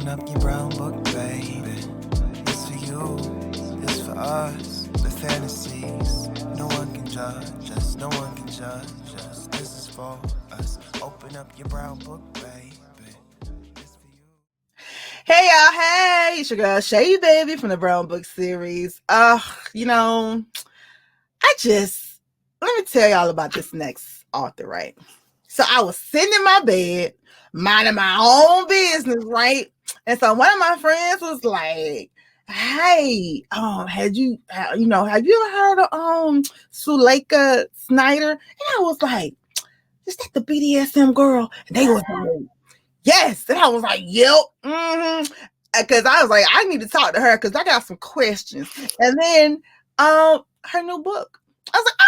Open up your brown book, baby. It's for you, it's for us. The fantasies, no one can judge us, no one can judge us. This is for us. Open up your brown book, baby. It's for you. Hey y'all, hey, it's your girl Shay Baby from the Brown Book series. Let me tell y'all about this next author, right? So I was sitting in my bed, minding my own business, right? And so one of my friends was like, "Hey, have you ever heard of Suleikha Snyder?" And I was like, "Is that the BDSM girl?" And they was like, "Yes." And I was like, "Yep." Mm-hmm. Because I was like, I need to talk to her because I got some questions. And then her new book. I was like, I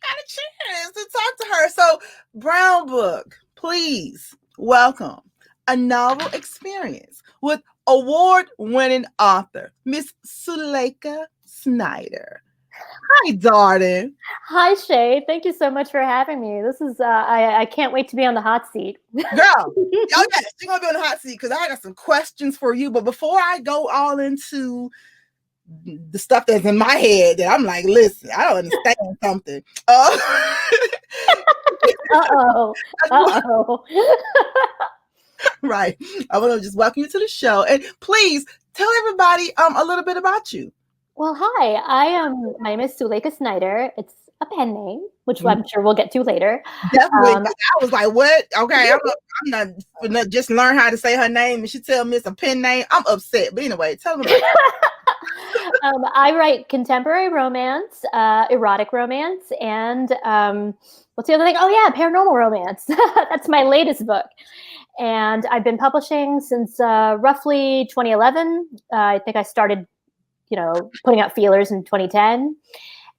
got a chance to talk to her. So Brown Book, please welcome a novel experience with award-winning author, Miss Suleikha Snyder. Hi, darling. Hi, Shay. Thank you so much for having me. This is I can't wait to be on the hot seat. Girl, oh yes, you're gonna be on the hot seat because I got some questions for you. But before I go all into the stuff that's in my head, that I'm like, listen, I don't understand something. Right. I want to just welcome you to the show, and please tell everybody a little bit about you. Well, hi. My name is Suleikha Snyder. It's a pen name, which I'm sure we'll get to later. Definitely. I was like, what? Okay, I'm not just learn how to say her name, and she tell me it's a pen name. I'm upset. But anyway, tell me about it. I write contemporary romance, erotic romance, and what's the other thing? Oh yeah, paranormal romance. That's my latest book. And I've been publishing since roughly 2011. I think I started putting out feelers in 2010.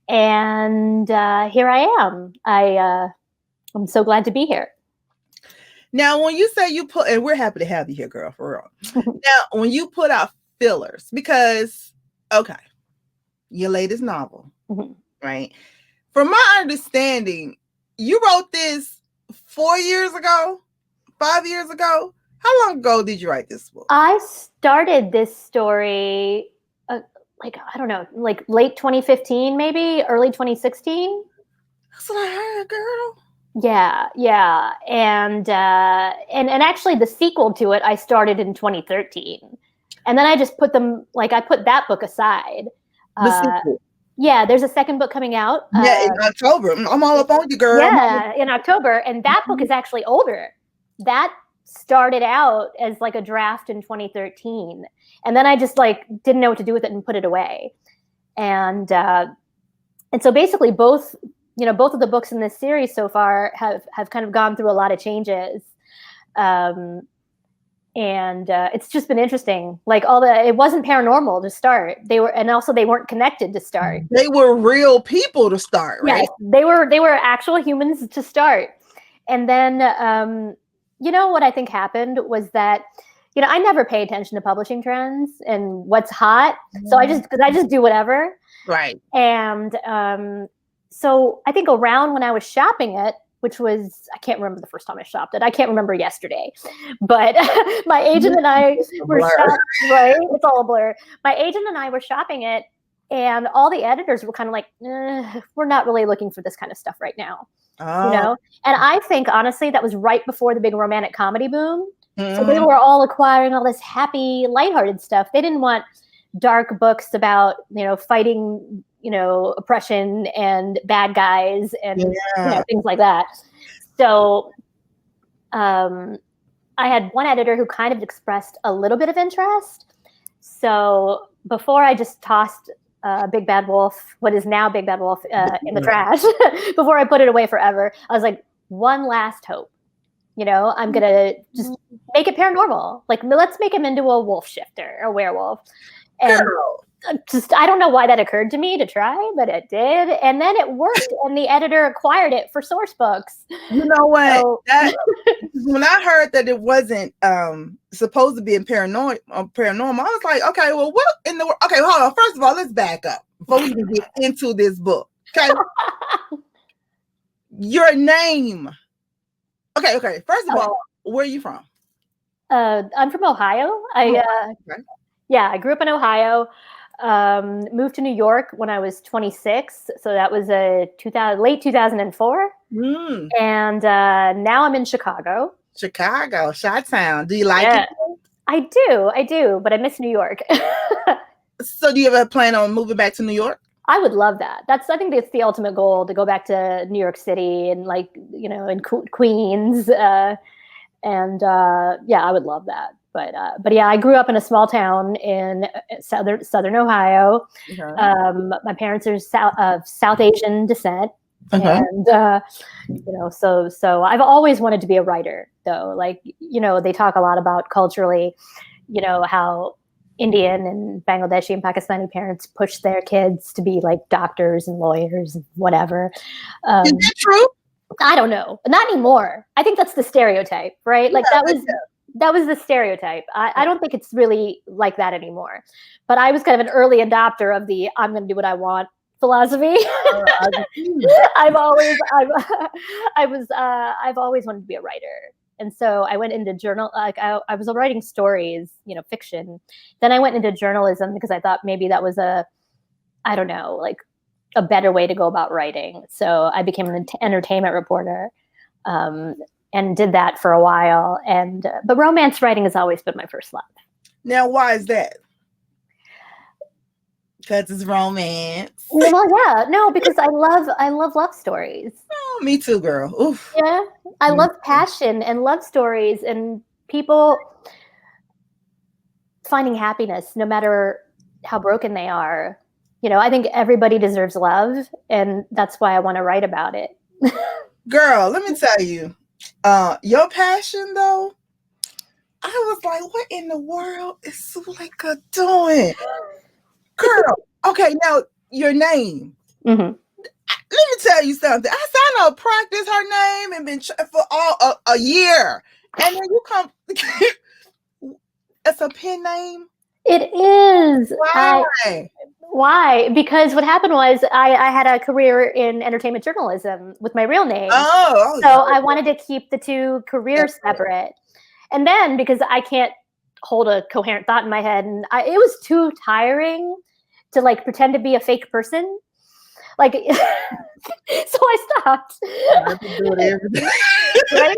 And here I am. I'm so glad to be here. Now, when you say and we're happy to have you here, girl, for real. Now, when you put out fillers, because, okay, your latest novel, right? From my understanding, you wrote this 4 years ago, 5 years ago. How long ago did you write this book? I started this story I don't know, like late 2015, maybe early 2016. That's what I heard, girl. Yeah. And actually the sequel to it, I started in 2013. And then I just put them, I put that book aside. The sequel. Yeah, there's a second book coming out. Yeah, in October. I'm all up on you, girl. Yeah, in October. And that book is actually older. That started out as like a draft in 2013. And then I just didn't know what to do with it and put it away. And so basically both of the books in this series so far have kind of gone through a lot of changes. And it's just been interesting. It wasn't paranormal to start. They weren't connected to start. They were real people to start, right? Yes, they were actual humans to start. And then what I think happened was that I never pay attention to publishing trends and what's hot. So I just do whatever. Right. And so I think around when I was shopping it, which was, I can't remember the first time I shopped it. I can't remember yesterday. But my agent and I were shopping, right? It's all a blur. My agent and I were shopping it, and all the editors were kind of like, we're not really looking for this kind of stuff right now. Oh. And I think, honestly, that was right before the big romantic comedy boom. So they were all acquiring all this happy, lighthearted stuff. They didn't want dark books about, fighting, oppression and bad guys and things like that. So I had one editor who kind of expressed a little bit of interest. So before I just tossed Big Bad Wolf, what is now Big Bad Wolf, in the trash, before I put it away forever, I was like, one last hope. I'm going to just make it paranormal. Let's make him into a wolf shifter, a werewolf. And I don't know why that occurred to me to try, but it did. And then it worked, and the editor acquired it for Source Books. You know what? When I heard that it wasn't supposed to be in paranormal, I was like, okay, well, what in the world? Okay, hold on. First of all, let's back up before we even get into this book. Okay. Your name. Okay. First of all, where are you from? I'm from Ohio. I grew up in Ohio. Moved to New York when I was 26. So that was late 2004. And now I'm in Chicago. Chicago, Chi-Town. Do you like it? I do, but I miss New York. So do you ever plan on moving back to New York? I would love that. I think it's the ultimate goal to go back to New York City and in Queens. I would love that. But yeah, I grew up in a small town in southern Ohio. My parents are of South Asian descent. And so I've always wanted to be a writer, though. They talk a lot about culturally, how Indian and Bangladeshi and Pakistani parents push their kids to be like doctors and lawyers and whatever. Is that true? I don't know. Not anymore. I think that's the stereotype, right? That was the stereotype. I don't think it's really like that anymore. But I was kind of an early adopter of the I'm going to do what I want philosophy. I've always wanted to be a writer. And so I went into I was writing stories, fiction. Then I went into journalism because I thought maybe that was a better way to go about writing. So I became an entertainment reporter. And did that for a while. But romance writing has always been my first love. Now, why is that? Because it's romance. Well, yeah, no, because I love love stories. Oh, me too, girl. Oof. Yeah, I love passion and love stories and people finding happiness, no matter how broken they are. I think everybody deserves love, and that's why I want to write about it. Girl, let me tell you. Your passion, though, I was like, what in the world is Suleikha doing? Girl, okay, now your name. Let me tell you something. I signed up, practice her name and been for all a year. And then you come, it's a pen name? It is. Why? Why? Because what happened was I had a career in entertainment journalism with my real name. So I wanted to keep the two careers separate. And then because I can't hold a coherent thought in my head, and it was too tiring to pretend to be a fake person. So I stopped. Right?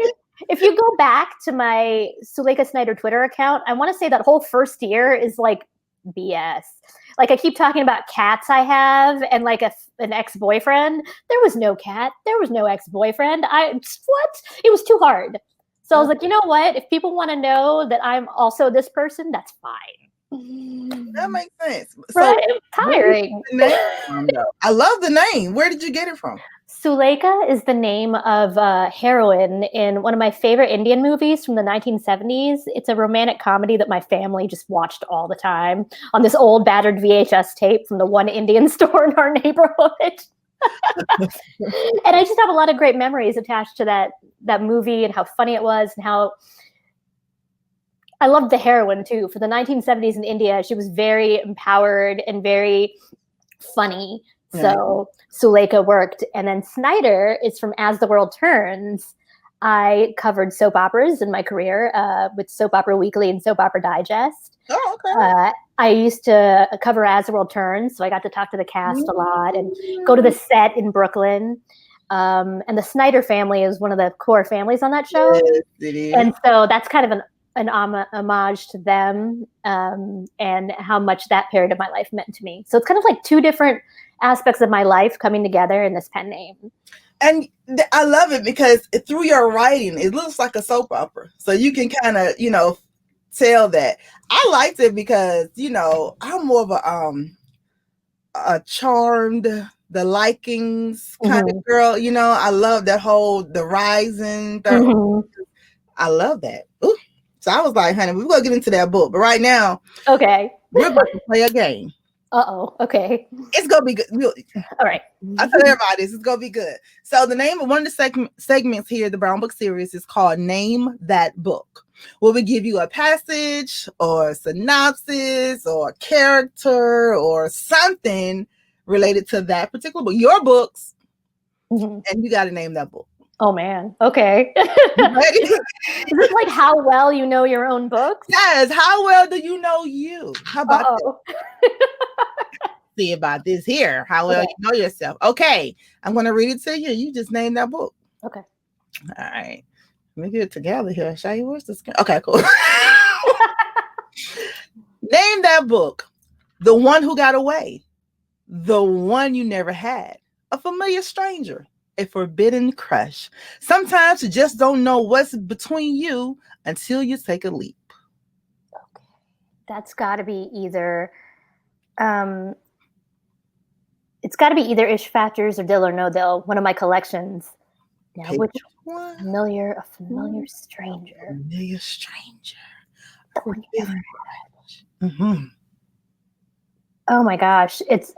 If you go back to my Suleikha Snyder Twitter account, I want to say that whole first year is BS. I keep talking about cats I have and an ex-boyfriend. There was no cat. There was no ex-boyfriend. What? It was too hard. So I was like, you know what? If people want to know that I'm also this person, that's fine. That makes sense. Right? It was tiring. I love the name. Where did you get it from? Suleikha is the name of a heroine in one of my favorite Indian movies from the 1970s. It's a romantic comedy that my family just watched all the time on this old battered VHS tape from the one Indian store in our neighborhood. And I just have a lot of great memories attached to that movie and how funny it was and how I loved the heroine too. For the 1970s in India, she was very empowered and very funny. So Suleikha worked. And then Snyder is from As the World Turns. I covered soap operas in my career with Soap Opera Weekly and Soap Opera Digest. Oh, okay. I used to cover As the World Turns, so I got to talk to the cast a lot and go to the set in Brooklyn. And the Snyder family is one of the core families on that show. Yes, it is. And so that's kind of an homage to them and how much that period of my life meant to me. So it's kind of two different aspects of my life coming together in this pen name. And I love it because through your writing, it looks like a soap opera. So you can kind of, tell that. I liked it because, I'm more of a charmed, the likings kind of girl. I love that the rising. I love that. Ooh. So I was like, honey, we're going to get into that book. But right now, okay, we're about to play a game. Uh-oh. Okay. It's going to be good. All right. I tell everybody this. It's going to be good. So the name of one of the segments here, the Brown Book series, is called Name That Book. Where we give you a passage or a synopsis or a character or something related to that particular book. Your books. And you got to name that book. Oh man. Okay. Ready? Is this like how well you know your own books? Yes. How well do you know you? How about Uh-oh. see about this here? How well you know yourself? Okay, I'm going to read it to you. You just named that book. Okay. All right. Let me get it together here. Shay, where's this? Okay, cool. Name that book. The One Who Got Away. The One You Never Had. A Familiar Stranger. A Forbidden Crush. Sometimes you just don't know what's between you until you take a leap. Okay. That's got to be either it's got to be either Ish Factors or Dill or No Dill, one of my collections. Now, Pick which one. a familiar stranger. Familiar Stranger. Forbidden Mm-hmm. Oh my gosh, it's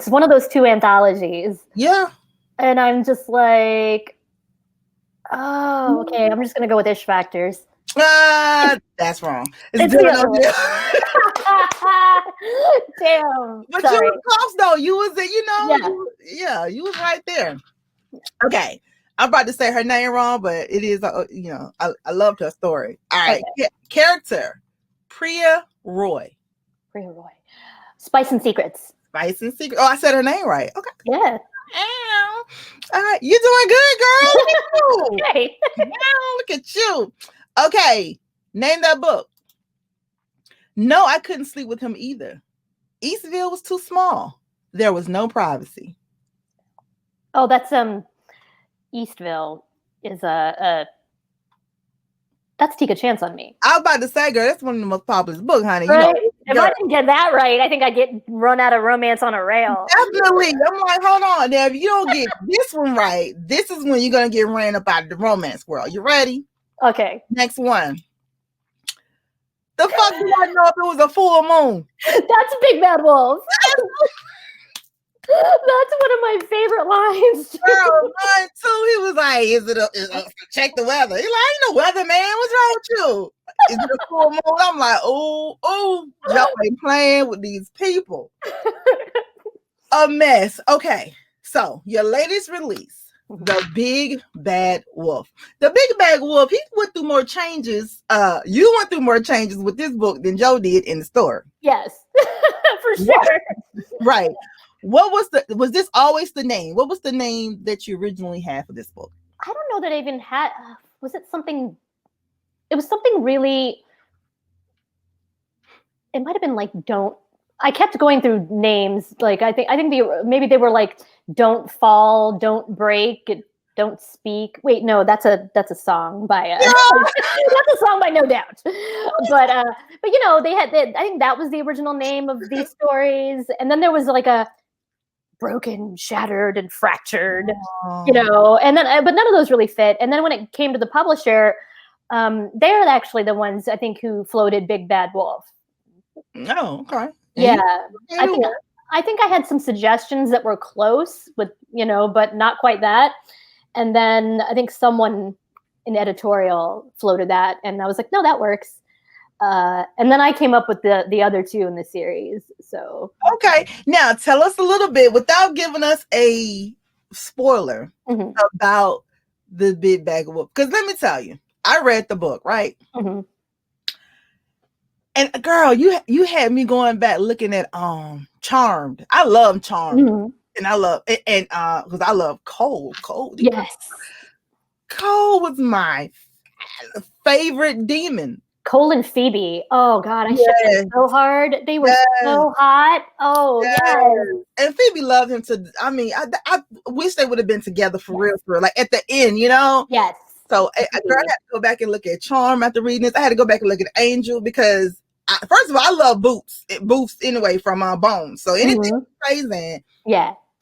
one of those two anthologies. Yeah. And I'm just like, oh, okay, I'm just gonna go with Ish Factors. That's wrong. It's Dill the or No other one. Dill. Damn. But Sorry. you were close though. You was, Yeah. you was right there. Okay. I'm about to say her name wrong, but it is, I loved her story. All right. Okay. Character, Priya Roy. Priya Roy. Spice and Secrets. Spice and Secret. Oh, I said her name right. Okay. Yeah. Ow. All right. You're doing good, girl. Look at you. Okay. Ow, look at you. Okay. Name that book. No, I couldn't sleep with him either. Eastville was too small. There was no privacy. Oh, that's Eastville is that's Take a Chance on Me. I was about to say, girl, that's one of the most popular books, honey. Right? If girl. I didn't get that right, I think I'd get run out of Romance on a Rail. Definitely. I'm like, hold on. Now, if you don't get this one right, this is when you're going to get ran up out of the romance world. You ready? Okay. Next one. The fuck do I know if it was a full moon? That's Big Bad Wolf. That's one of my favorite lines. Girl, mine too. He was like, is it check the weather? He's like, I ain't no weather, man. What's wrong with you? Is it a full moon? I'm like, oh, y'all ain't playing with these people. A mess. Okay, so your latest release, The Big Bad Wolf. The Big Bad Wolf, he went through more changes. You went through more changes with this book than Joe did in the store. Yes, for sure. Right. What was this always the name? What was the name that you originally had for this book? I don't know that I even had, was it something, it was something really, it might've been like, I kept going through names. Like, I think maybe they were like, Don't Fall, Don't Break, Don't Speak. Wait, no, that's a song by, that's a song by No Doubt. But I think that was the original name of these stories. And then there was like a Broken, Shattered, and Fractured, and then, but none of those really fit. And then when it came to the publisher, they're actually the ones I think who floated Big Bad Wolf. Oh, okay. Yeah. I think I had some suggestions that were close with, but not quite that. And then I think someone in editorial floated that, and I was like, no, that works. And then I came up with the other two in the series. So okay, now tell us a little bit without giving us a spoiler about the Big Bag of Wolf. Because let me tell you, I read the book, right? Mm-hmm. And girl, you had me going back looking at Charmed. I love Charmed, and I love and because I love Cole. Yes, Cole was my favorite demon. Cole and Phoebe. Oh God, I shipped them so hard. They were so hot. Oh yes. And Phoebe loved him to. I mean, I wish they would have been together for real. Like at the end, Yes. So I had to go back and look at Charm after reading this. I had to go back and look at Angel because first of all, I love Boots anyway from Bones. So anything crazy,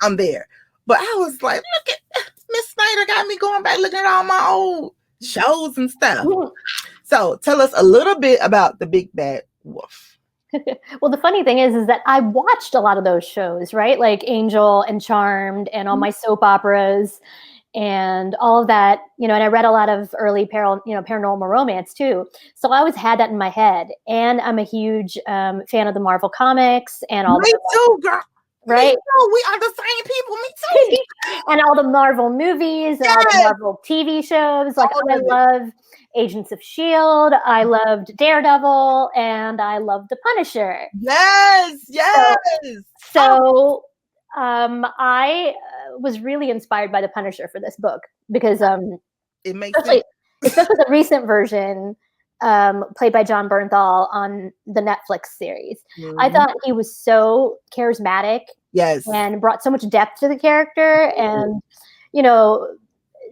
I'm there. But I was like, look at Miss Snyder got me going back looking at all my old shows and stuff. So tell us a little bit about the Big Bad Wolf. Well, the funny thing is that I watched a lot of those shows, right? Like Angel and Charmed and all my soap operas and all of that, and I read a lot of early paranormal romance too. So I always had that in my head. And I'm a huge fan of the Marvel comics and all. Me too, girl. right? We are the same people. Me too. And all the Marvel movies and all the Marvel TV shows. Like I love Agents of S.H.I.E.L.D. I loved Daredevil, and I loved The Punisher. Yes. So I was really inspired by The Punisher for this book because it makes sense. Especially the recent version played by John Bernthal on the Netflix series. Mm-hmm. I thought he was so charismatic. Yes. And brought so much depth to the character and,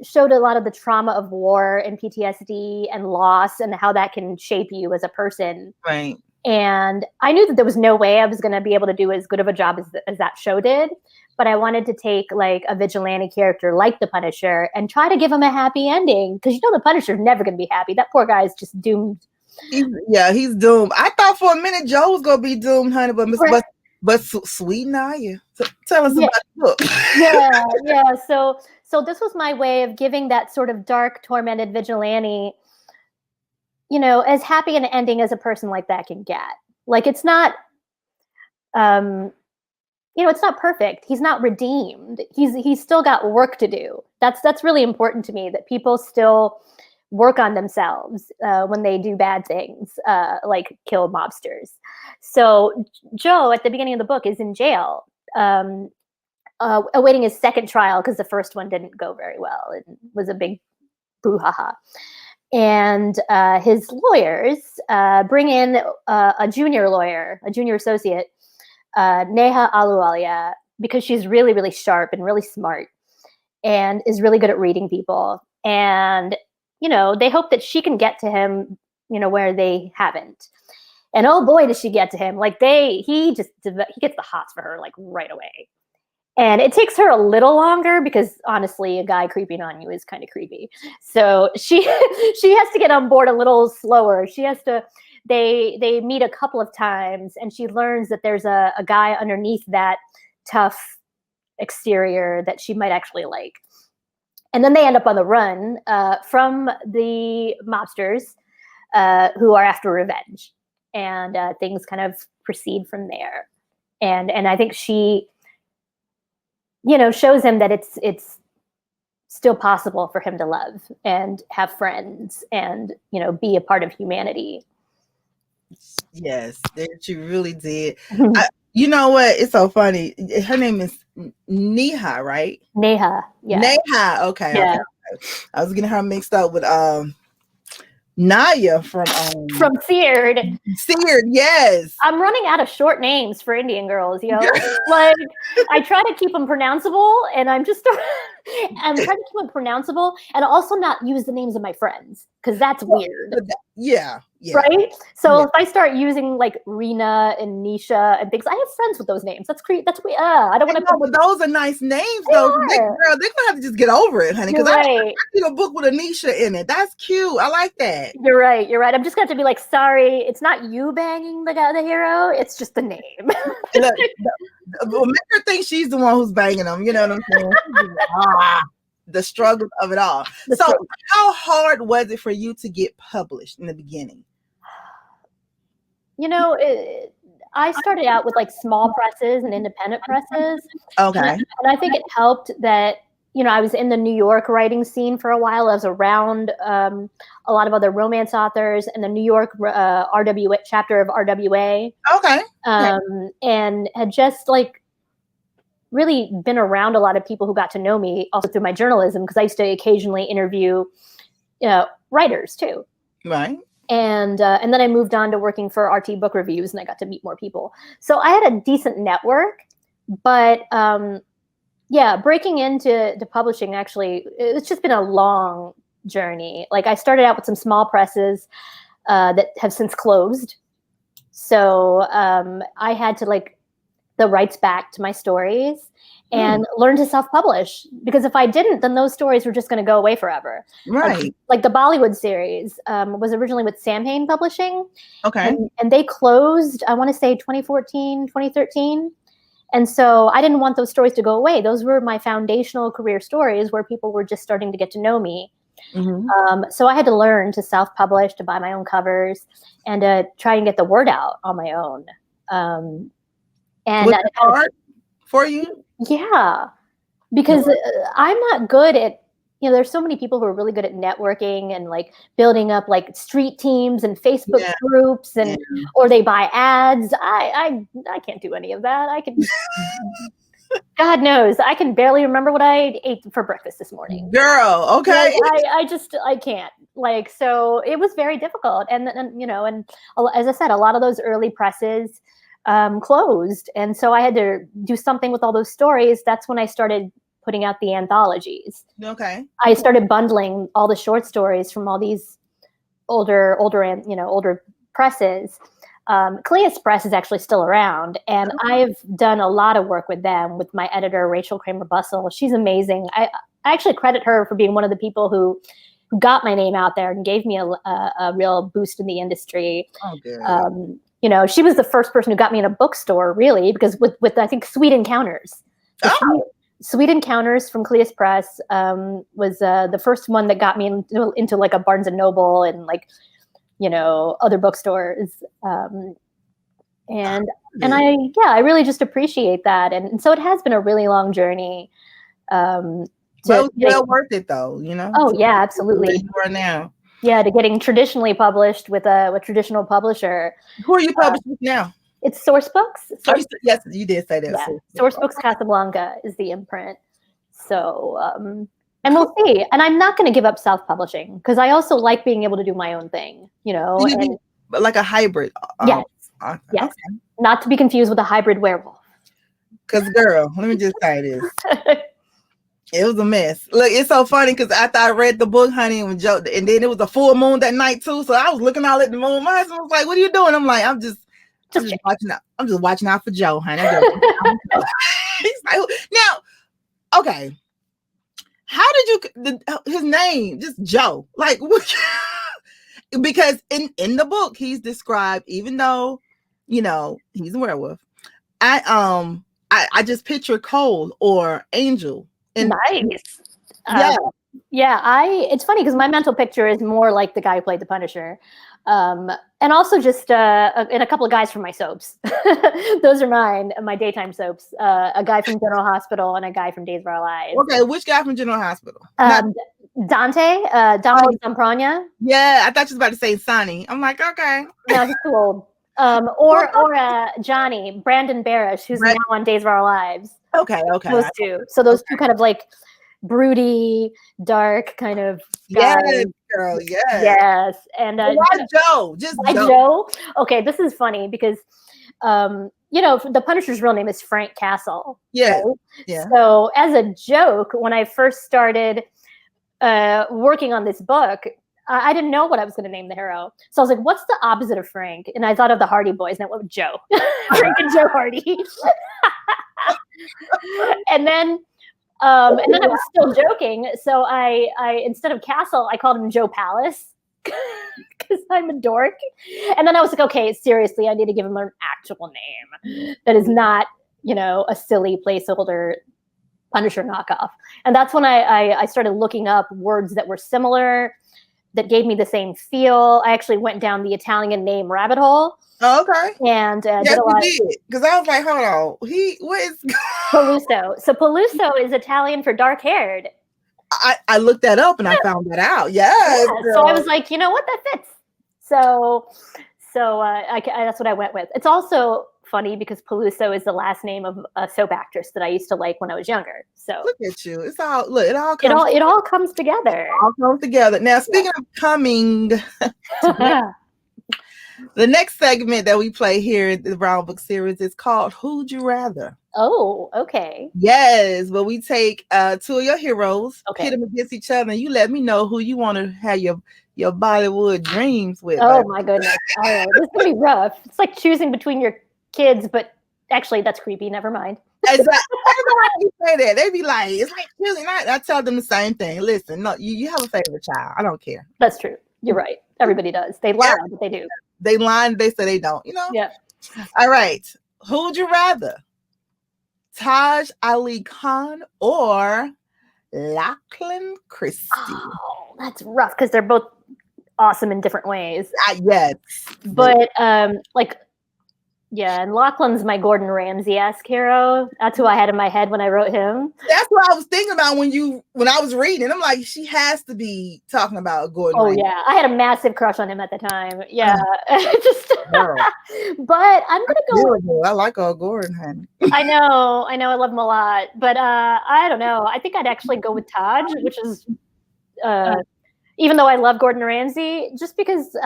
showed a lot of the trauma of war and PTSD and loss and how that can shape you as a person. Right. And I knew that there was no way I was going to be able to do as good of a job as that show did. But I wanted to take like a vigilante character like the Punisher and try to give him a happy ending. Because the Punisher's never going to be happy. That poor guy is just doomed. He's doomed. I thought for a minute Joe was going to be doomed, honey, but sweet Naya. Tell us about the book. Yeah. So this was my way of giving that sort of dark, tormented vigilante, as happy an ending as a person like that can get. Like it's not, it's not perfect. He's not redeemed. He's still got work to do. That's really important to me, that people still work on themselves when they do bad things, like kill mobsters. So Joe, at the beginning of the book, is in jail, awaiting his second trial because the first one didn't go very well. It was a big brouhaha. And his lawyers bring in a junior lawyer, a junior associate, Neha Aluwalia, because she's really, really sharp and really smart and is really good at reading people. And they hope that she can get to him, where they haven't. And oh boy, does she get to him. Like he gets the hots for her like right away. And it takes her a little longer because honestly, a guy creeping on you is kind of creepy. So she has to get on board a little slower. She has to, they meet a couple of times and she learns that there's a guy underneath that tough exterior that she might actually like. And then they end up on the run from the mobsters who are after revenge. And things kind of proceed from there. And I think she, shows him that it's still possible for him to love and have friends and, be a part of humanity. Yes, she really did. You know what? It's so funny. Her name is Neha, right? Neha. Yeah. Neha. Okay. Yeah. Okay. I was getting her mixed up with Naya from Seared. Seared, yes. I'm running out of short names for Indian girls, yo. Like I try to keep them pronounceable, and I'm trying to keep them pronounceable, and also not use the names of my friends because that's weird. Yeah. Right. So if I start using like Rena and Nisha and things, I have friends with those names. That's weird. I don't want to. But those are nice names, though. They're gonna have to just get over it, honey. Because I need a book with a Nisha in it. That's cute. I like that. You're right. I'm just going to have to be like, sorry, it's not you banging the hero. It's just the name. Look, make her think she's the one who's banging them. You know what I'm saying? The struggles of it all. How hard was it for you to get published in the beginning? I started out with like small presses and independent presses. Okay. And I think it helped that, I was in the New York writing scene for a while. I was around a lot of other romance authors and the New York RWA chapter of RWA. Okay. And had just like really been around a lot of people who got to know me also through my journalism, because I used to occasionally interview writers too. Right. And then I moved on to working for RT Book Reviews, and I got to meet more people. So I had a decent network, but breaking into publishing, actually, it's just been a long journey. Like I started out with some small presses that have since closed. So I had to like the rights back to my stories and learn to self-publish, because if I didn't, then those stories were just going to go away forever. Right. Like the Bollywood series was originally with Samhain Publishing. Okay. And they closed, I want to say 2014, 2013. And so I didn't want those stories to go away. Those were my foundational career stories where people were just starting to get to know me. Mm-hmm. So I had to learn to self-publish, to buy my own covers, and to try and get the word out on my own. And was it hard for you? Yeah, because I'm not good at, there's so many people who are really good at networking and like building up like street teams and Facebook groups and or they buy ads. I can't do any of that. I can God knows I can barely remember what I ate for breakfast this morning. Girl, okay. I can't. Like, so it was very difficult. And as I said, a lot of those early presses closed. And so I had to do something with all those stories. That's when I started putting out the anthologies. Okay. I started bundling all the short stories from all these older presses. Cleus Press is actually still around, and I've done a lot of work with them, with my editor, Rachel Kramer-Bussell. She's amazing. I actually credit her for being one of the people who got my name out there and gave me a real boost in the industry. Oh, good. She was the first person who got me in a bookstore, really, because with I think Sweet Encounters. Sweet Encounters from Cleus Press was the first one that got me into like a Barnes and Noble and like, other bookstores. And I really just appreciate that. And so it has been a really long journey. Well, worth it though, Oh yeah, absolutely. You are now. Yeah, to getting traditionally published with a traditional publisher. Who are you published with now? It's Source Books. Yes, you did say that. Yeah. Source Books Casablanca is the imprint. So, and we'll see. And I'm not going to give up self-publishing because I also like being able to do my own thing, like a hybrid. Yes. Yes. Okay. Not to be confused with a hybrid werewolf. Because, girl, let me just say this. It was a mess. Look, it's so funny because after I read the book, honey, and then it was a full moon that night too. So I was looking all at the moon. My husband was like, "What are you doing?" I'm like, I'm just watching out. I'm just watching out for Joe, honey. He's like, now, okay. How did his name just Joe? Like, because in the book he's described, even though he's a werewolf. I just picture Cole or Angel. Nice. It's funny because my mental picture is more like the guy who played the Punisher. And also just and a couple of guys from my soaps. Those are my daytime soaps. A guy from General Hospital and a guy from Days of Our Lives. Okay, which guy from General Hospital? Dante Zamprogna. Yeah, I thought you was about to say Sonny. I'm like, okay. No, he's too old. Or Johnny, Brandon Barish, who's now on Days of Our Lives. Okay. Those two. So those two kind of like broody, dark kind of guys. Yes, girl, yes. Yes. And why Joe? Just why Joe? Okay, this is funny because the Punisher's real name is Frank Castle. Yeah. Right? Yeah. So as a joke, when I first started working on this book, I didn't know what I was going to name the hero. So I was like, what's the opposite of Frank? And I thought of the Hardy Boys, and I went with Joe. Frank and Joe Hardy. And then I was still joking. So I instead of Castle, I called him Joe Palace because I'm a dork. And then I was like, okay, seriously, I need to give him an actual name that is not, a silly placeholder Punisher knockoff. And that's when I started looking up words that were similar, that gave me the same feel. I actually went down the Italian name rabbit hole. Oh, okay. And did a lot because I was like, hold on, what is Peluso? So Peluso is Italian for dark haired. I looked that up and I found that out. Yes. Yeah. So I was like, you know what, that fits. So that's what I went with. It's also funny because Peluso is the last name of a soap actress that I used to like when I was younger. So look at you. It all comes together. It all comes together. Now, speaking of coming, the next segment that we play here in the Brown Book series is called Who'd You Rather? Oh, okay. Yes, but we take two of your heroes, pit them against each other, and you let me know who you want to have your Bollywood dreams with. Oh, my goodness. All right. This is going to be rough. It's like choosing between your kids, but actually that's creepy. Never mind. Exactly. You say that. They be like, it's like really not. I tell them the same thing. Listen, no, you have a favorite child. I don't care. That's true. You're right. Everybody does. They lie, but they do. They lie, they say they don't, Yeah. All right. Who would you rather? Taj Ali Khan or Lachlan Christie? Oh, that's rough because they're both awesome in different ways. Yes. But Yeah, and Lachlan's my Gordon Ramsay-esque hero. That's who I had in my head when I wrote him. That's what I was thinking about when I was reading. I'm like, she has to be talking about Gordon Ramsay. Yeah, I had a massive crush on him at the time. Yeah, just. But I'm gonna go. I like Gordon, honey. I know, I love him a lot, but I don't know. I think I'd actually go with Taj, which is, even though I love Gordon Ramsay, just because.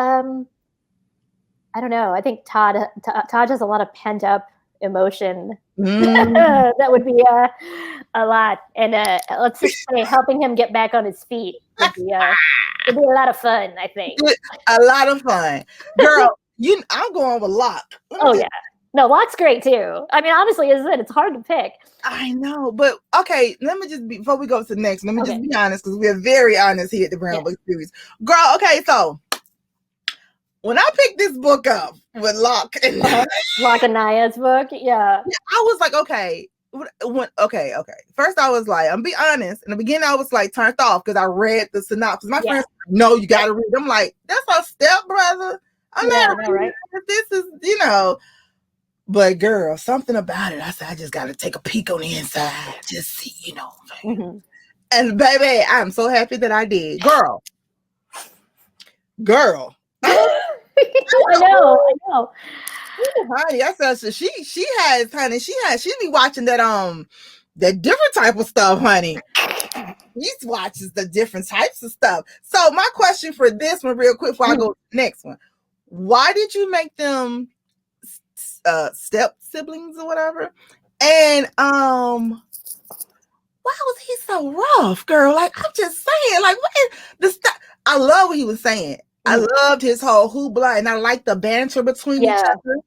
I don't know. I think Taj has a lot of pent up emotion. That would be a lot. And let's just say helping him get back on his feet would be a lot of fun, I think. A lot of fun. Girl, I'm going with Locke. Yeah. No, Locke's great too. I mean, honestly, it's hard to pick. I know, but okay, let me just before we go to the next, let me just be honest, because we're very honest here at the Brown Book Series. Girl, okay, so when I picked this book up with Locke and Locke and Naya's book, I was like, okay. First, I was like, I'm be honest. In the beginning, I was like turned off because I read the synopsis. My friends, no, you got to read. I'm like, that's our stepbrother. I'm not right. This is, But girl, something about it. I said, I just got to take a peek on the inside, just see, Mm-hmm. And baby, I'm so happy that I did, girl. I know. Honey, I said she be watching that different type of stuff, honey. She watches the different types of stuff. So my question for this one, real quick, before I go to the next one, why did you make them step siblings or whatever? And why was he so rough, girl? Like, I'm just saying, like, what is the stuff? I love what he was saying. I loved his whole hoopla, and I liked the banter between each other.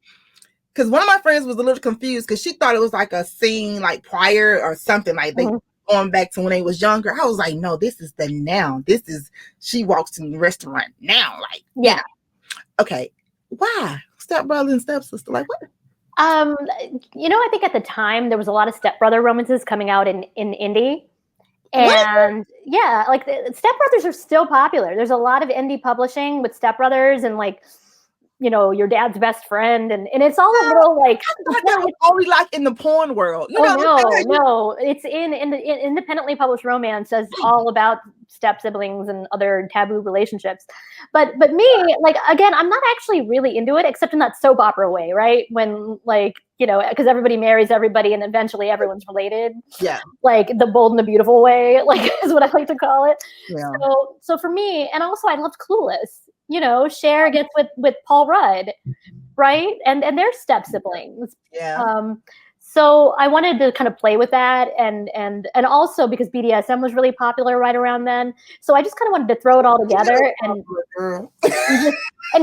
Because one of my friends was a little confused because she thought it was like a scene like prior or something, like they going back to when they was younger. I was like, no, this is the now. This is, she walks in the restaurant now. Like, okay, why stepbrother and stepsister? Like, what? I think at the time there was a lot of stepbrother romances coming out in indie. And like stepbrothers are still popular. There's a lot of indie publishing with stepbrothers and like, your dad's best friend, and it's all a little like that was only like in the porn world. No, it's in the independently published romance is all about step siblings and other taboo relationships. But me, like, again, I'm not actually really into it, except in that soap opera way, right? When like, because everybody marries everybody and eventually everyone's related. Yeah. Like the Bold and the Beautiful way, like is what I like to call it. Yeah. So for me, and also I loved Clueless. Cher gets with Paul Rudd, right? And they're step siblings. Yeah. So I wanted to kind of play with that, and also because BDSM was really popular right around then. So I just kind of wanted to throw it all together and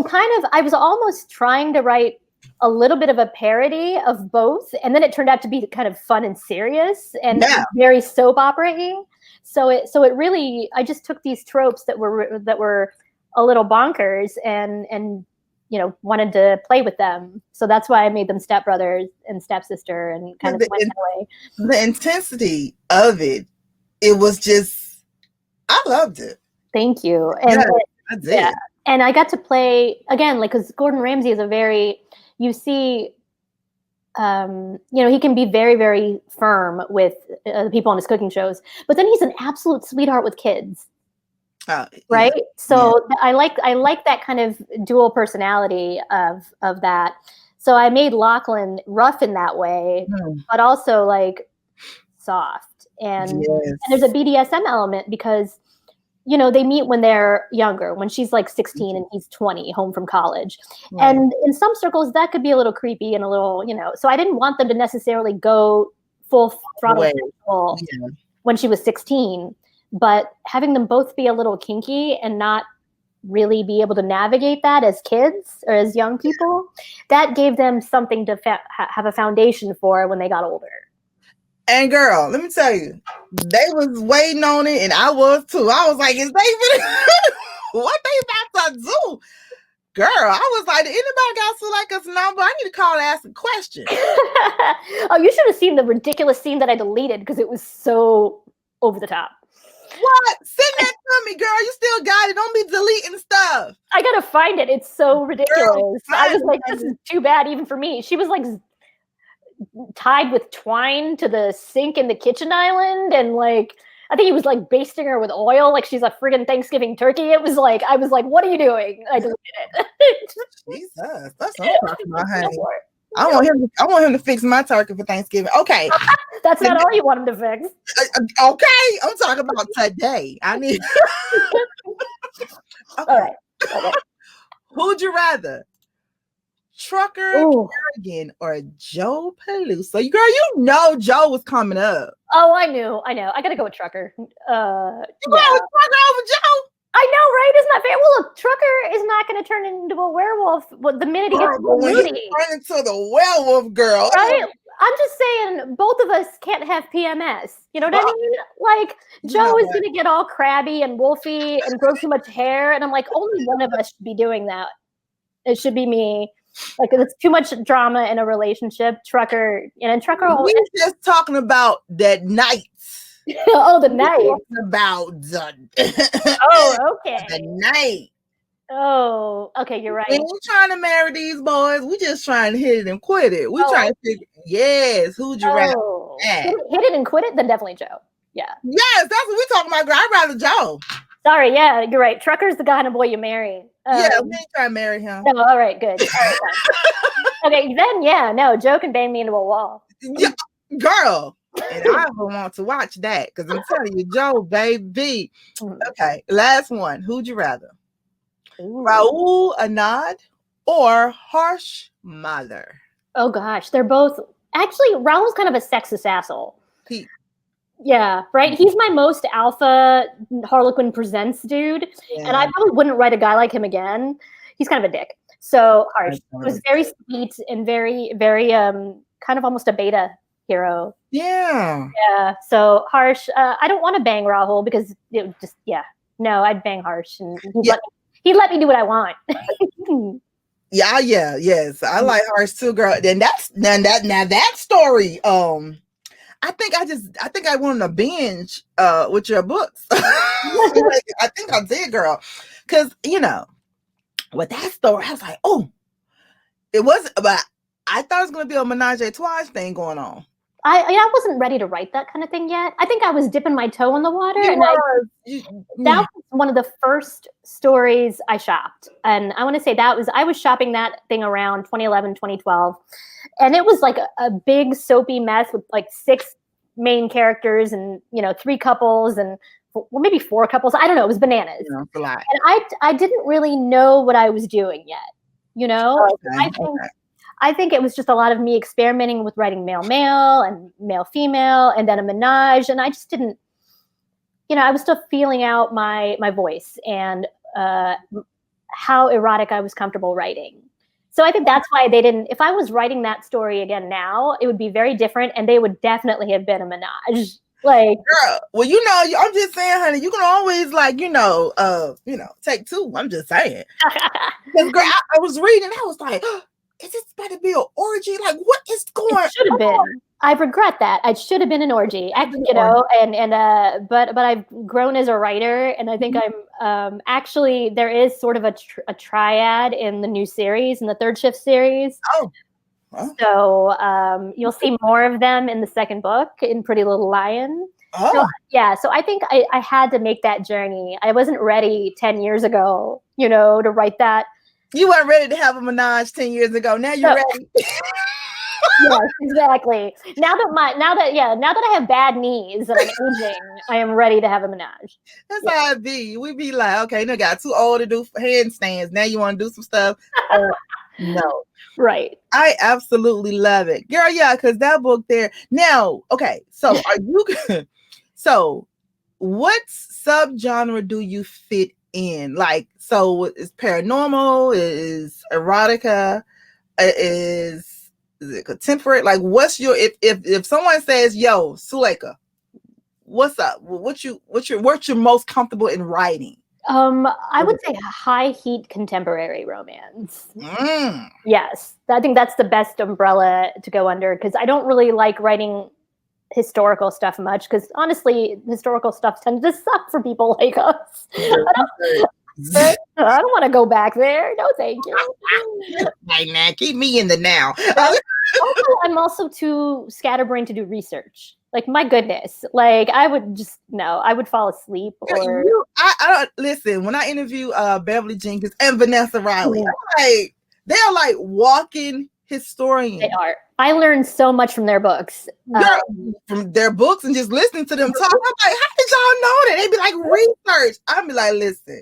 kind of, I was almost trying to write a little bit of a parody of both, and then it turned out to be kind of fun and serious and very soap opera-y. So it really, I just took these tropes that were a little bonkers and wanted to play with them. So that's why I made them stepbrothers and stepsister and kind of went that way. The intensity of it was just, I loved it. Thank you. And I did. Yeah. And I got to play again, like, because Gordon Ramsay is he can be very, very firm with the people on his cooking shows, but then he's an absolute sweetheart with kids. Right. Yeah. So I like that kind of dual personality of that. So I made Lachlan rough in that way, but also like soft. And there's a BDSM element because, they meet when they're younger, when she's like 16 and he's 20, home from college. Right. And in some circles that could be a little creepy and a little, so I didn't want them to necessarily go full throttle when she was 16. But having them both be a little kinky and not really be able to navigate that as kids or as young people, that gave them something to have a foundation for when they got older. And girl, let me tell you, they was waiting on it, and I was too. I was like, is they what they about to do? Girl, I was like, did anybody got Suleikha's number? I need to call and ask a question. Oh, you should have seen the ridiculous scene that I deleted because it was so over the top. What? Send that Tell me, girl, you still got it. Don't be deleting stuff. I gotta find it. It's so ridiculous. Girl, I was like, this is too bad even for me. She was like tied with twine to the sink in the kitchen island, and like I think he was like basting her with oil like she's a friggin' Thanksgiving turkey. It was like, I was like, what are you doing? I deleted it. Jesus, that's what I'm talking about, honey. I want him to fix my turkey for Thanksgiving. Okay. That's not all you want him to fix. Okay. I'm talking about today. I need Okay. All right. Okay. Who'd you rather? Trucker Kerrigan or Joe Peluso? Girl, you know Joe was coming up. Oh, I know. I gotta go with Trucker. You going with Trucker over Joe? I know, right? Isn't that fair? Well, look, Trucker is not going to turn into a werewolf the minute he gets moody. Turn into the werewolf, girl. Right? I'm just saying, both of us can't have PMS. You know what I mean? Like, Joe is going to get all crabby and wolfy and grow too much hair. And I'm like, only one of us should be doing that. It should be me. Like, it's too much drama in a relationship. Trucker. We're just talking about that night. Oh, the night. About the okay. The night. Oh, okay, you're right. We ain't trying to marry these boys. We just trying to hit it and quit it. We trying to figure, who'd you rather? Hit it and quit it? Then definitely Joe. Yeah. Yes, that's what we talking about, girl. I'd rather Joe. Sorry, yeah, you're right. Trucker's the kind of boy you marry. We ain't trying to marry him. No, all right, good. All right, okay, then Joe can bang me into a wall. Yeah, girl. And I will want to watch that because I'm telling you, Joe, baby. Okay, last one. Who'd you rather? Raul Anand or Harsh Mother? Oh gosh, they're both actually. Raul's kind of a sexist asshole. Yeah, right. He's my most alpha Harlequin Presents dude, and I probably wouldn't write a guy like him again. He's kind of a dick. So Harsh was very sweet and very, very kind of almost a beta hero. Yeah. So Harsh, I don't want to bang Rahul because it just no, I'd bang Harsh and he'd let me do what I want. Yes. I like Harsh too, girl. Then that story. I think I wanted to binge with your books. I think I did, girl. Because with that story, I was like, oh, it wasn't, but I thought it was going to be a menage a trois thing going on. I wasn't ready to write that kind of thing yet. I think I was dipping my toe in the water. That was one of the first stories I shopped. And I want to say I was shopping that thing around 2011, 2012. And it was like a big soapy mess with like 6 main characters and, 3 couples and maybe 4 couples. I don't know. It was bananas. A lot. And I didn't really know what I was doing yet. I think it was just a lot of me experimenting with writing male and male-female and then a menage. And I just didn't, I was still feeling out my voice and how erotic I was comfortable writing. So I think that's why they didn't, if I was writing that story again now, it would be very different and they would definitely have been a menage. Like, girl, well, I'm just saying, honey, you can always take 2. I'm just saying. Because girl, I was reading, I was like, is this about to be an orgy? Like, what is going on? It should have been. I regret that. It should have been an orgy. But I've grown as a writer, and I think I'm actually there is sort of a triad in the new series, in the Third Shift series. Oh. So you'll see more of them in the second book in Pretty Little Lion. Oh. So I think I had to make that journey. I wasn't ready 10 years ago, to write that. You weren't ready to have a menage 10 years ago. Now you're ready. Yes, exactly. Now that I have bad knees and I'm aging, I am ready to have a menage. That's how it be. We be like, okay, got too old to do handstands. Now you want to do some stuff. No. Right. I absolutely love it. Girl, because that book there. Now, okay, so so what subgenre do you fit in? Like, so is paranormal, is erotica, is it contemporary? Like, what's your if someone says, yo, Suleikha, what's up? What's your most comfortable in writing? I would say high heat contemporary romance. Yes, I think that's the best umbrella to go under because I don't really like writing historical stuff much because honestly, historical stuff tends to suck for people like us. I don't want to go back there. No, thank you. Right now, keep me in the now. I'm also too scatterbrained to do research. Like, my goodness, like I would fall asleep. Or I listen when I interview Beverly Jenkins and Vanessa Riley. They're like walking historians. They are. I learned so much from their books. From their books and just listening to them talk. I'm like, how did y'all know that? They'd be like, research. I'd be like, listen.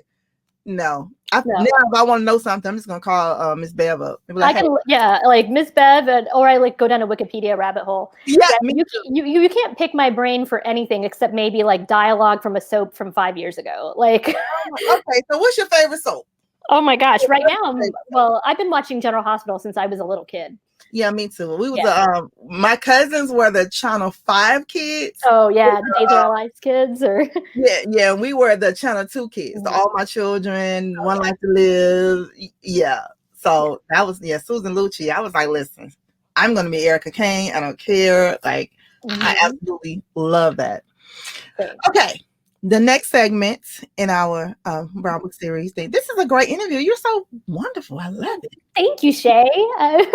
No. Now if I want to know something, I'm just gonna call Miss Bev up. Like, like Miss Bev, or I like go down a Wikipedia rabbit hole. Yeah, you can't pick my brain for anything except maybe like dialogue from a soap from 5 years ago. Like, okay, so what's your favorite soap? Oh my gosh! Right now, I've been watching General Hospital since I was a little kid. Yeah, me too. We was my cousins were the Channel 5 kids. Oh yeah, the Days of Our Lives kids, or yeah. We were the Channel 2 kids. Mm-hmm. All My Children, One Life to Live. Yeah. So that was Susan Lucci. I was like, listen, I'm gonna be Erica Kane. I don't care. Like, I absolutely love that. Okay. The next segment in our Brown Book series thing. This is a great interview. You're so wonderful. I love it. Thank you, Shay.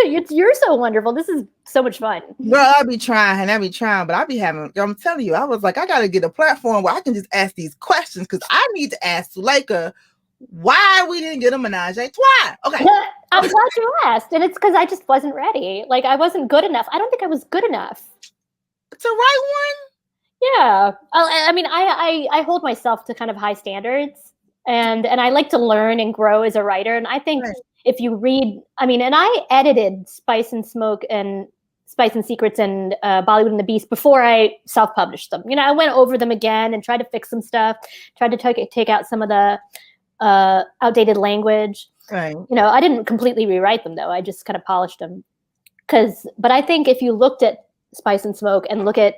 You're so wonderful. This is so much fun. Well, I'll be trying, but I'll be having. I'm telling you, I was like, I got to get a platform where I can just ask these questions because I need to ask Suleikha why we didn't get a menage a trois. Okay. I'm glad you asked, and it's because I just wasn't ready. Like, I wasn't good enough. I don't think I was good enough. It's a right one. Yeah, I mean, I hold myself to kind of high standards, and I like to learn and grow as a writer. And I think if you read, and I edited Spice and Secrets and Bollywood and the Beast before I self-published them. I went over them again and tried to fix some stuff, tried to take out some of the outdated language. Right. I didn't completely rewrite them though. I just kind of polished them. But I think if you looked at Spice and Smoke and look at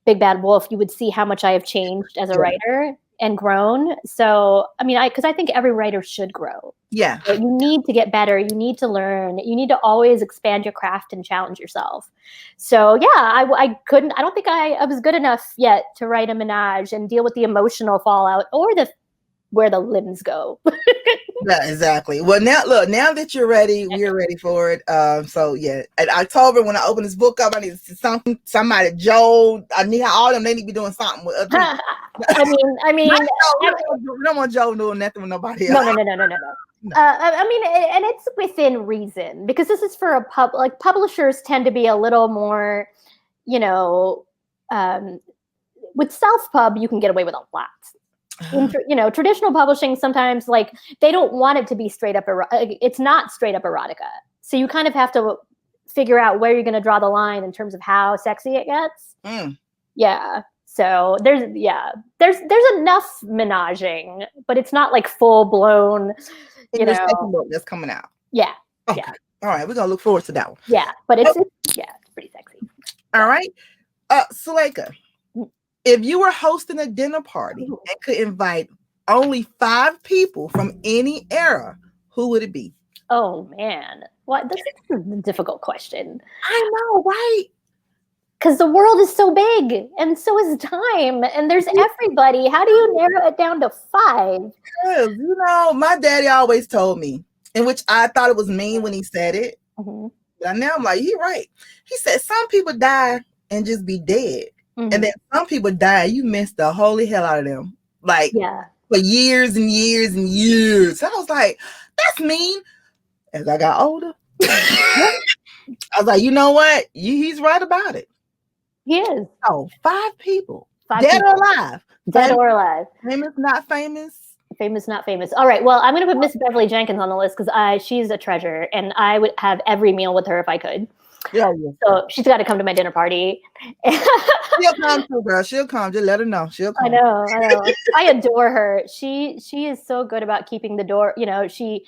Big Bad Wolf, you would see how much I have changed as a writer and grown. So, because I think every writer should grow. Yeah. So you need to get better. You need to learn. You need to always expand your craft and challenge yourself. So, yeah, I don't think I was good enough yet to write a menage and deal with the emotional fallout or where the limbs go. Yeah, exactly. Well, now that you're ready, we're ready for it. So yeah, in October when I open this book up, I need to see somebody, Joe. I need all them. They need to be doing something with. I mean, we don't want Joe doing nothing with nobody else. No. And it's within reason because this is for a publishers tend to be a little more, with self-pub you can get away with a lot. In traditional publishing, sometimes they don't want it to be straight up. It's not straight up erotica, so you kind of have to figure out where you're going to draw the line in terms of how sexy it gets. Yeah. So there's enough menaging, but it's not like full blown. Second book that's coming out. Yeah. Okay. Yeah. All right, we're gonna look forward to that one. Yeah, but it's pretty sexy. All right, Suleikha. If you were hosting a dinner party and could invite only 5 people from any era, who would it be? Oh man, what? This is a difficult question. I know, right? Because the world is so big, and so is time, and there's everybody. How do you narrow it down to 5? Because my daddy always told me, in which I thought it was mean when he said it. Mm-hmm. But now I'm like, he right. He said some people die and just be dead. Mm-hmm. And then some people die, you miss the holy hell out of them. For years and years and years. So I was like, that's mean. As I got older, I was like, you know what? He's right about it. He is. Oh, 5 people. 5 dead people. or alive. Dead or alive. Famous, not famous. Famous, not famous. All right. Well, I'm going to put Miss Beverly Jenkins on the list because she's a treasure, and I would have every meal with her if I could. Yeah. So she's got to come to my dinner party. She'll come too, girl. She'll come. Just let her know. She'll come. I know. I adore her. She is so good about keeping the door. She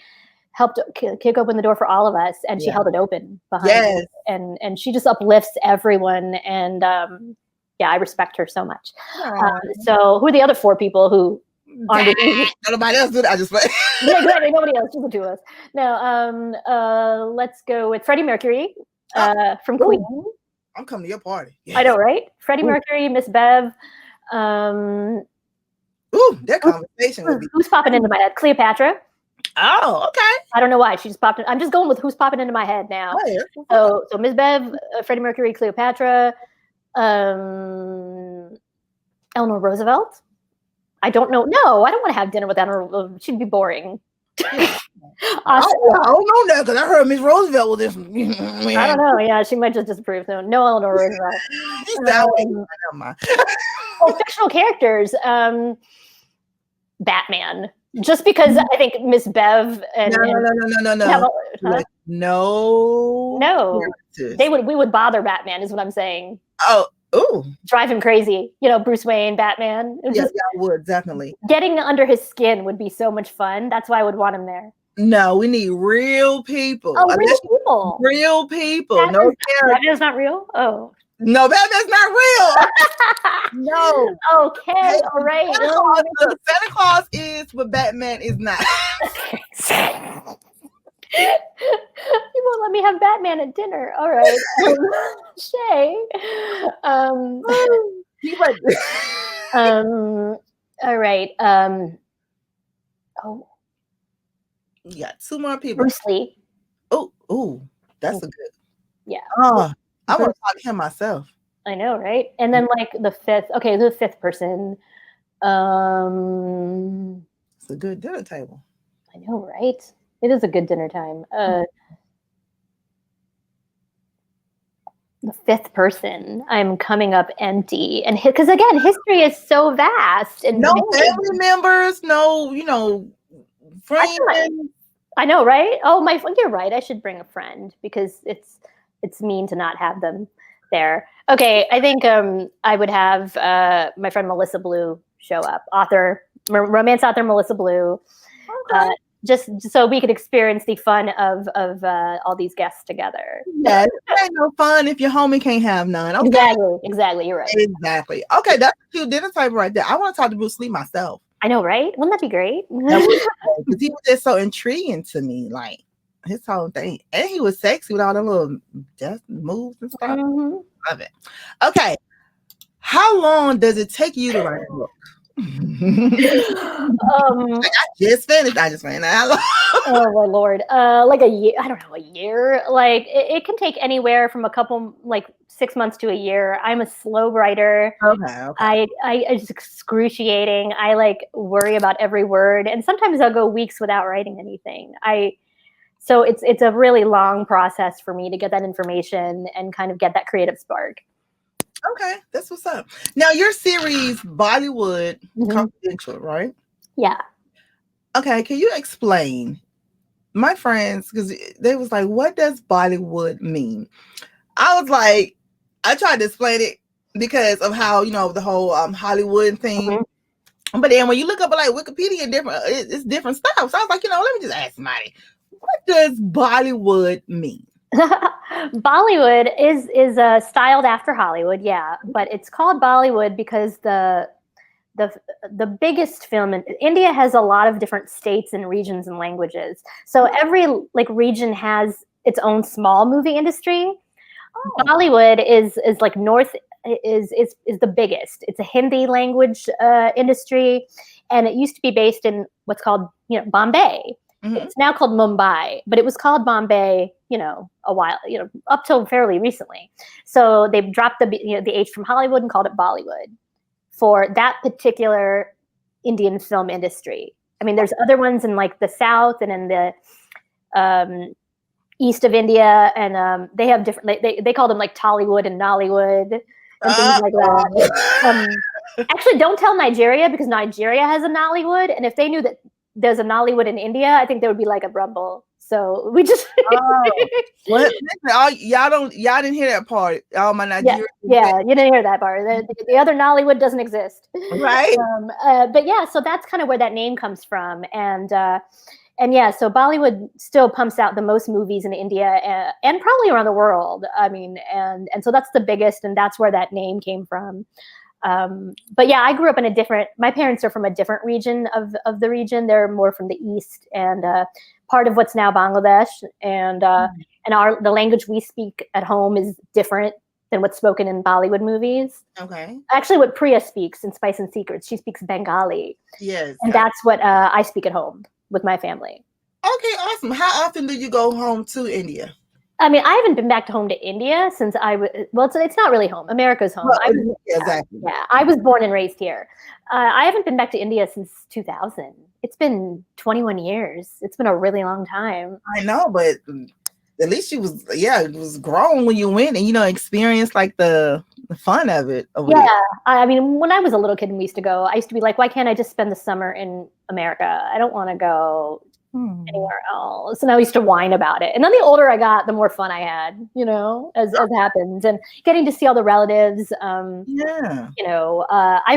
helped kick open the door for all of us, and she held it open behind us. And she just uplifts everyone. And I respect her so much. So who are the other 4 people who aren't nobody else did? I just like exactly, nobody else, just the 2 of us. No, let's go with Freddie Mercury. From Queen. I'm coming to your party. Yes. I know, right? Freddie Ooh. Mercury, Miss Bev. Ooh, that conversation would be. Who's popping into my head? Cleopatra. Oh, okay. I don't know why she just popped in. I'm just going with who's popping into my head now. Oh, yeah. So Miss Bev, Freddie Mercury, Cleopatra, Eleanor Roosevelt. I don't know. No, I don't want to have dinner with Eleanor. She'd be boring. I don't know that because I heard Miss Roosevelt was this. I don't know. Yeah, she might just disapprove. No Eleanor Roosevelt. Fictional characters. Batman. Just because I think Miss Bev and no. We would bother Batman is what I'm saying. Oh, ooh, drive him crazy. You know, Bruce Wayne, Batman. Yeah, I would definitely. Getting under his skin would be so much fun. That's why I would want him there. No, we need real people. Oh, real people. Real people. Batman's not real? Oh. No, Batman's not real. No. Okay, all right. Santa Claus is, but Batman is not. You won't let me have Batman at dinner. All right. Shay. All right. You got two more people. Bruce Lee. Oh, that's a good. Yeah. Oh, I want to talk to him myself. I know, right? And then like the fifth person. It's a good dinner table. I know, right? It is a good dinner time. The fifth person, I'm coming up empty. And because again, history is so vast. And no family members, no, friends. I know, right? Oh, you're right. I should bring a friend because it's mean to not have them there. Okay, I think I would have my friend Melissa Blue show up. Romance author Melissa Blue. Okay. Just so we could experience the fun of all these guests together. Yeah, it ain't no fun if your homie can't have none. Okay. Exactly. You're right. Exactly. Okay, that's a cute dinner table right there. I want to talk to Bruce Lee myself. I know, right? Wouldn't that be great? Because he was just so intriguing to me, like his whole thing, and he was sexy with all the little moves and stuff. Mm-hmm. Love it. Okay, how long does it take you to write a book? I just finished. Oh my Lord. Like a year. I don't know, a year. Like it can take anywhere from a couple, like 6 months to a year. I'm a slow writer. Okay. I it's excruciating. I like worry about every word, and sometimes I'll go weeks without writing anything. So it's a really long process for me to get that information and kind of get that creative spark. Okay, that's what's up. Now your series Bollywood Confidential, right? Yeah. Okay, can you explain? My friends, because they was like, what does Bollywood mean? I was like, I tried to explain it because of how, the whole Hollywood thing. Mm-hmm. But then when you look up like Wikipedia, it's different stuff. So I was like, let me just ask somebody, what does Bollywood mean? Bollywood is styled after Hollywood, yeah, but it's called Bollywood because the biggest film in India has a lot of different states and regions and languages. So every region has its own small movie industry. Oh. Bollywood is like North is the biggest. It's a Hindi language industry, and it used to be based in what's called Bombay. Mm-hmm. It's now called Mumbai, but it was called Bombay, a while, up till fairly recently. So they've dropped the H from Hollywood and called it Bollywood for that particular Indian film industry. I mean, there's other ones in like the South and in the east of India, and they have different. They call them like Tollywood and Nollywood and things like that. Actually, don't tell Nigeria because Nigeria has a Nollywood, and if they knew that there's a Nollywood in India, I think there would be like a rumble. So we just what? Y'all didn't hear that part. Oh my Nigeria. Yeah, you didn't hear that part. The other Nollywood doesn't exist, right? But yeah, so that's kind of where that name comes from, and yeah, so Bollywood still pumps out the most movies in India and probably around the world. I mean, and so that's the biggest, and that's where that name came from. But yeah, I grew up in my parents are from a different region of the region. They're more from the east and part of what's now Bangladesh. And the language we speak at home is different than what's spoken in Bollywood movies. Okay. Actually, what Priya speaks in Spice and Secrets, she speaks Bengali. Yes. And that's what I speak at home with my family. Okay, awesome. How often do you go home to India? I mean, I haven't been back to home to India since I was, well, it's not really home. America's home. Well, exactly. Yeah, I was born and raised here. I haven't been back to India since 2000. It's been 21 years. It's been a really long time. I know, but at least it was grown when you went and, experienced like the fun of it. Yeah. I mean, when I was a little kid and we used to go, I used to be like, why can't I just spend the summer in America? I don't want to go anywhere else. And I used to whine about it. And then the older I got, the more fun I had, as happens. And getting to see all the relatives. I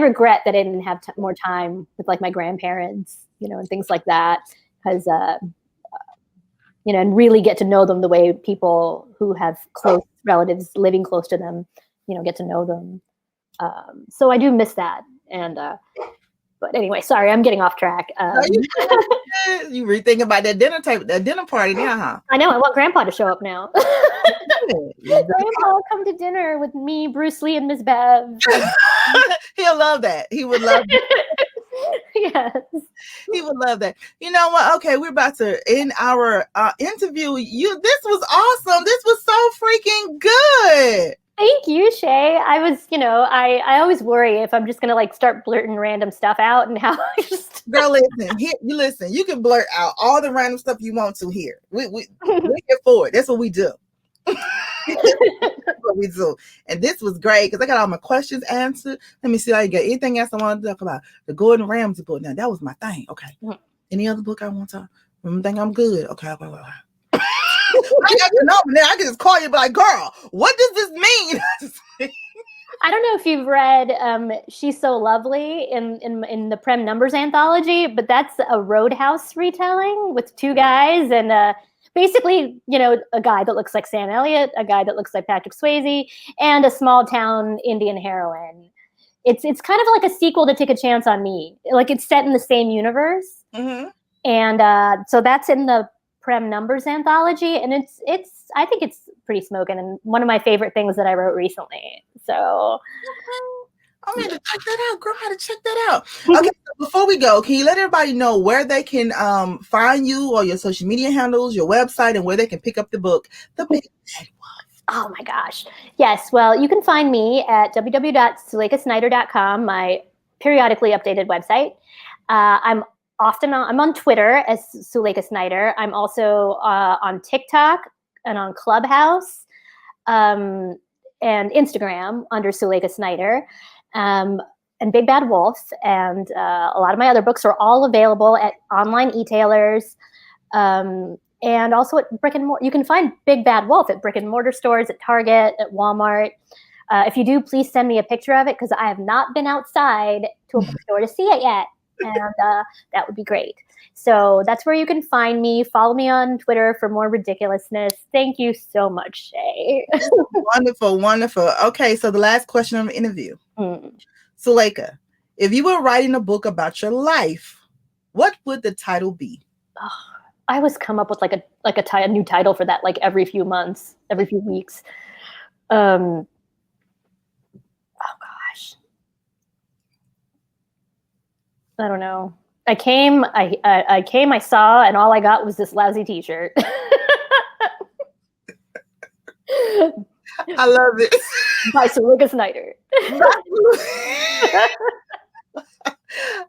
regret that I didn't have more time with like my grandparents, and things like that. Because, and really get to know them the way people who have close relatives living close to them, get to know them. So I do miss that. And, but anyway, sorry, I'm getting off track. You rethinking about that dinner party now, huh? I know. I want Grandpa to show up now. Grandpa, come to dinner with me, Bruce Lee, and Miss Bev. He'll love that. He would love that. Yes. He would love that. You know what? Okay, we're about to end our interview. This was awesome. This was so freaking good. Thank you, Shay. I was, I always worry if I'm just gonna like start blurting random stuff out and how I just girl, listen. You can blurt out all the random stuff you want to here. We're here for it. That's what we do. That's what we do. And this was great because I got all my questions answered. Let me see if I get anything else I want to talk about. The Gordon Ramsay book. Now that was my thing. Okay. Any other book I want to talk? Think I'm good. Okay. I got your number now. I can just call you and be like, girl, what does this mean? I don't know if you've read She's So Lovely in the Prem Numbers anthology, but that's a Roadhouse retelling with two guys and basically, a guy that looks like Sam Elliott, a guy that looks like Patrick Swayze, and a small town Indian heroine. It's kind of like a sequel to Take a Chance on Me. Like it's set in the same universe. Mm-hmm. And so that's in the Prem Numbers anthology, and I think it's pretty smoking and one of my favorite things that I wrote recently. So I'm going to check that out, girl. I got to check that out. Okay, so before we go, can you let everybody know where they can find you or your social media handles, your website, and where they can pick up the book, The Big Bad Wolf? Oh my gosh. Yes. Well, you can find me at www.suleikhasnyder.com, my periodically updated website. I'm on Twitter as Suleikha Snyder. I'm also on TikTok and on Clubhouse and Instagram under Suleikha Snyder and Big Bad Wolf. And a lot of my other books are all available at online e-tailers and also at brick and mortar. You can find Big Bad Wolf at brick and mortar stores, at Target, at Walmart. If you do, please send me a picture of it because I have not been outside to a bookstore to see it yet. And that would be great. So that's where you can find me. Follow me on Twitter for more ridiculousness. Thank you so much, Shay. Wonderful. Okay, so the last question of the interview. Suleikha, if you were writing a book about your life, what would the title be? Oh, I always come up with a new title for that, like every few months, every few weeks. Oh gosh. I don't know. I came, I saw, and all I got was this lousy t-shirt. I love it. By Suleikha Snyder.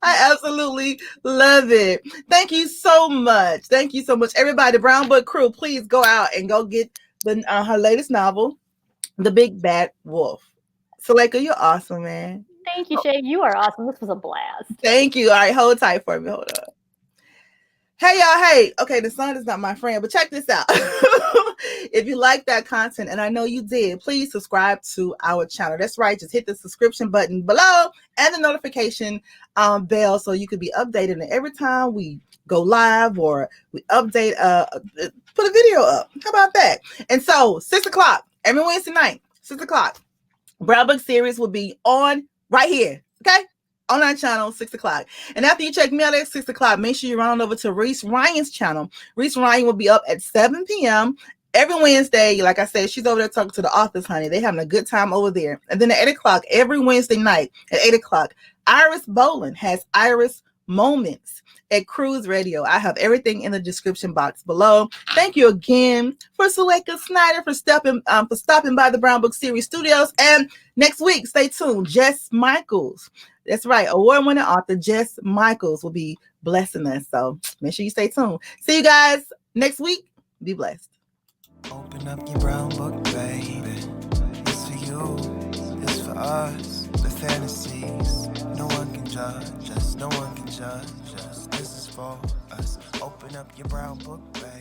I absolutely love it. Thank you so much. Everybody, the Brown Book crew, please go out and go get her latest novel, The Big Bad Wolf. Suleikha, you're awesome, man. Thank you, Shay. You are awesome. This was a blast. Thank you. All right, hold tight for me. Hold up. Hey, y'all. Hey, okay, the sun is not my friend, but check this out. If you like that content, and I know you did, please subscribe to our channel. That's right. Just hit the subscription button below and the notification bell so you can be updated. And every time we go live or we update, put a video up. How about that? And so 6 o'clock, every Wednesday night, 6 o'clock, Brown Book series will be on right here. Okay? On our channel, 6 o'clock. And after you check me out at 6 o'clock, make sure you run over to Reese Ryan's channel. Reese Ryan will be up at 7 p.m. every Wednesday, like I said, she's over there talking to the authors, honey. They having a good time over there. And then at 8 o'clock, every Wednesday night at 8 o'clock, Iris Bolling has Iris Moments at Cruise Radio. I have everything in the description box below. Thank you again for Suleikha Snyder for stopping by the Brown Book Series Studios. And next week, stay tuned. Jess Michaels. That's right. Award-winning author Jess Michaels will be blessing us. So make sure you stay tuned. See you guys next week. Be blessed. Open up your brown book, baby. It's for you, it's for us. The fantasies, no one can judge us, no one can judge us. This is for us. Open up your brown book, baby.